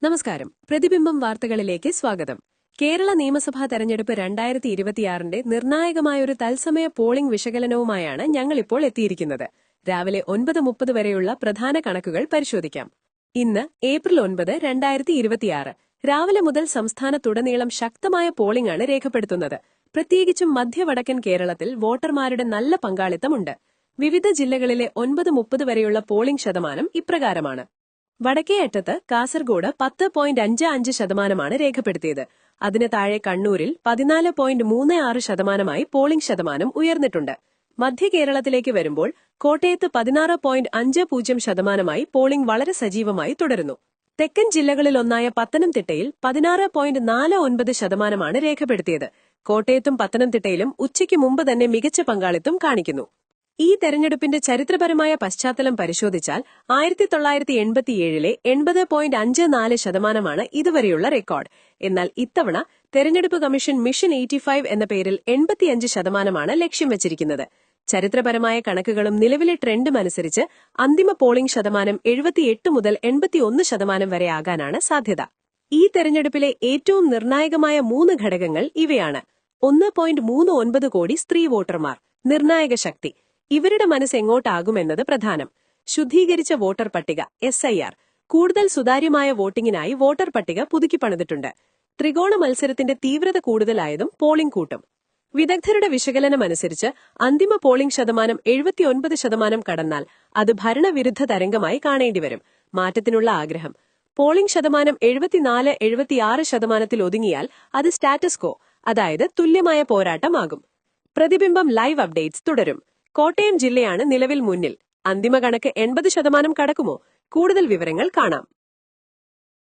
നമസ്കാരം. പ്രതിബിംബം വാർത്തകളിലേക്ക് സ്വാഗതം. കേരള നിയമസഭാ തെരഞ്ഞെടുപ്പ് 2026ന്റെ നിർണായകമായൊരു തത്സമയ പോളിംഗ് വിശകലനവുമായാണ് ഞങ്ങളിപ്പോൾ എത്തിയിരിക്കുന്നത്. രാവിലെ 9:30 വരെയുള്ള പ്രധാന കണക്കുകൾ പരിശോധിക്കാം. ഇന്ന് ഏപ്രിൽ 9, 2026. രാവിലെ മുതൽ സംസ്ഥാനത്തുടനീളം ശക്തമായ പോളിംഗ് ആണ് രേഖപ്പെടുത്തുന്നത്. പ്രത്യേകിച്ചും മധ്യവടക്കൻ കേരളത്തിൽ വോട്ടർമാരുടെ നല്ല പങ്കാളിത്തമുണ്ട്. വിവിധ ജില്ലകളിലെ 9:30 വരെയുള്ള പോളിംഗ് ശതമാനം ഇപ്രകാരമാണ്. വടക്കേ അറ്റത്ത് കാസർഗോഡ് 10.55% രേഖപ്പെടുത്തിയത്. അതിന് താഴെ കണ്ണൂരിൽ 14.36% പോളിംഗ് ശതമാനം ഉയർന്നിട്ടുണ്ട്. മധ്യ കേരളത്തിലേക്ക് വരുമ്പോൾ കോട്ടയത്ത് 16.50% പോളിംഗ് വളരെ സജീവമായി തുടരുന്നു. തെക്കൻ ജില്ലകളിലൊന്നായ പത്തനംതിട്ടയിൽ 16.49% രേഖപ്പെടുത്തിയത്. കോട്ടയത്തും പത്തനംതിട്ടയിലും ഉച്ചയ്ക്ക് മുമ്പ് തന്നെ മികച്ച പങ്കാളിത്തം കാണിക്കുന്നു. ഈ തെരഞ്ഞെടുപ്പിന്റെ ചരിത്രപരമായ പശ്ചാത്തലം പരിശോധിച്ചാൽ 1987ലെ 80.54% ഇതുവരെയുള്ള റെക്കോർഡ്. എന്നാൽ ഇത്തവണ തെരഞ്ഞെടുപ്പ് കമ്മീഷൻ മിഷൻ 85 എന്ന പേരിൽ 85% ലക്ഷ്യം വച്ചിരിക്കുന്നത്. ചരിത്രപരമായ കണക്കുകളും നിലവിലെ ട്രെൻഡും അനുസരിച്ച് അന്തിമ പോളിംഗ് ശതമാനം 78 മുതൽ 81% വരെ ആകാനാണ് സാധ്യത. ഈ തെരഞ്ഞെടുപ്പിലെ ഏറ്റവും നിർണായകമായ 3 ഘടകങ്ങൾ ഇവയാണ്. 1.39 കോടി സ്ത്രീ വോട്ടർമാർ, നിർണായക ശക്തി. ഇവരുടെ മനസ്സ് എങ്ങോട്ടാകുമെന്നത് പ്രധാനം. ശുദ്ധീകരിച്ച വോട്ടർ പട്ടിക SIR. കൂടുതൽ സുതാര്യമായ വോട്ടിംഗിനായി വോട്ടർ പട്ടിക പുതുക്കി പണിതിട്ടുണ്ട്. ത്രികോണ മത്സരത്തിന്റെ തീവ്രത കൂടുതലായതും പോളിംഗ് കൂട്ടും. വിദഗ്ധരുടെ വിശകലനമനുസരിച്ച് അന്തിമ പോളിംഗ് ശതമാനം 79% കടന്നാൽ അത് ഭരണവിരുദ്ധ തരംഗമായി കാണേണ്ടിവരും. മാറ്റത്തിനുള്ള ആഗ്രഹം. പോളിംഗ് ശതമാനം 74-76% ഒതുങ്ങിയാൽ അത് സ്റ്റാറ്റസ് കോ, അതായത് തുല്യമായ പോരാട്ടമാകും. പ്രതിബിംബം ലൈവ് അപ്ഡേറ്റ്സ് തുടരും. കോട്ടയം ജില്ലയാണ് നിലവിൽ മുന്നിൽ. അന്തിമ കണക്ക് 80% കടക്കുമോ? കൂടുതൽ വിവരങ്ങൾ കാണാം.